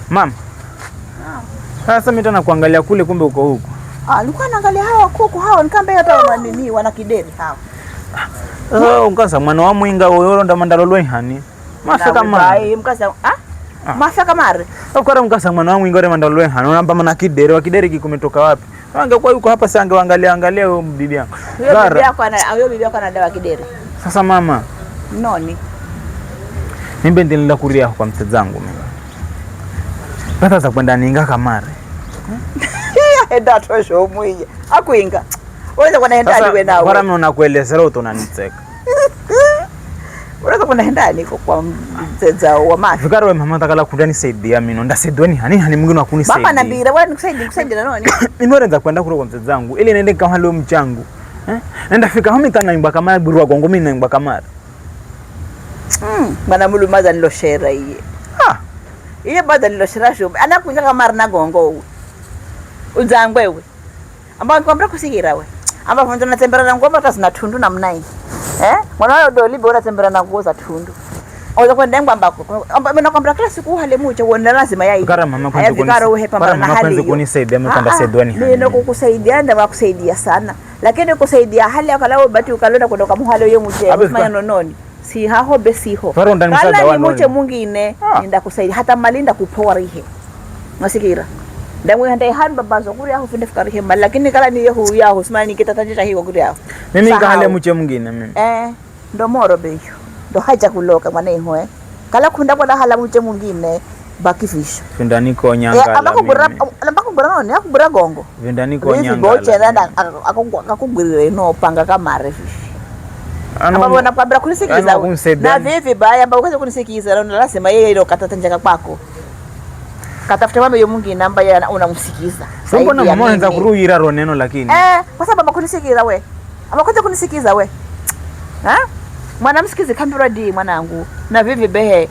Mama. Sasa mimi tena kuangalia kule kumbe uko huko. Alikuwa anaangalia hawa kuku hao nikambe hata wanini wana kideri hao. Ukasa mwana wa mwinga uyoro ndamandalolwe hani. Mafaka mare. Mkasa mafaka mare. Ukora mkasa mwana wa mwinga ore mandalolwe hani. Unamba mana kideri wa kideri kikumetoka wapi? Angekuwa yuko hapa sasa angeangalia huyo bibi yangu. Huyo bibi yako anadawa kideri. Sasa mama. Noni. Mimi ndio kuria kwa mtazangu mimi. Pata za kwenda ninga kamare. Enda tosho mwiye. Akuinga. Unaweza kwenda ndani wewe nawe. Bora mimi unakuelezea leo tunanitseka. Unaweza kwenda ndani kwa mteza wa mafi. Fikara wewe mama takala kudani saidia mimi ndasaidiwa ni hani mwingine akunisaidia. Mama nambira wewe nikusaidia nani? Mimi naanza kwenda kule kwa mtazangu ili niende kama leo mchangu. Nenda fika hami kana imba kamara burwa gongo mimi naimba kamara. Bana mulumaza nilo shera iye. Iye bada nilo shera sho. Anakuinga kamara na gongo. Uzangwe wewe. Ambao kwambia kusigira wewe. Ambao mtu anatembea na ngoma hata sina tundu na mnai. Mwana doli bora tembea na nguo za tundu. Oza kwenda ngambako. Mimi nakwambia kila siku hale mucha uone lazima yai. Fikara mama kwanza kunisaidia mimi kwenda saidwani. Mimi niko kusaidia ndio kusaidia sana. Lakini kusaidia hali akalao bati ukalonda kutoka muhalo yo muje. Kufanya nononi. Si haho besiho. Kala ni muche mwingine nenda kusaidia hata malinda kuporihe. Masikira. Ndamu handa hamba bazo kuri aho finde fikarihe mal lakini kala ni yehu yaho simani kitatanisha hiyo kuri aho. Mimi kahale muche mwingine mimi. Ndo moro beyo. Ndo haja kuloka mwana iho Kala kunda kwa hala muche mwingine bakifisha. Vinda niko nyanga. Ambako bura noni akubura gongo. Vinda niko nyanga. Hizi boche nanda akakugwirire no panga kamare fishi. Amba bona kwambira kunisikiza na vivi baya amba ukaza kunisikiza na lazima yeye ilo katatanjaka kwako katafuta mama yo mwingine namba ya unamsikiza sasa mbona mama anaanza kuruhira ro neno lakini kwa sababu kunisikiza we amba kwanza kunisikiza we mwana msikize kambira di mwanangu na vivi behe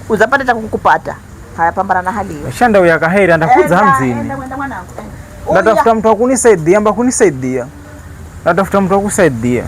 uzapata cha kukupata haya pambana na hali hiyo shanda uya kaheri ndakuza hamzini natafuta mtu akunisaidia amba kunisaidia natafuta mtu akusaidia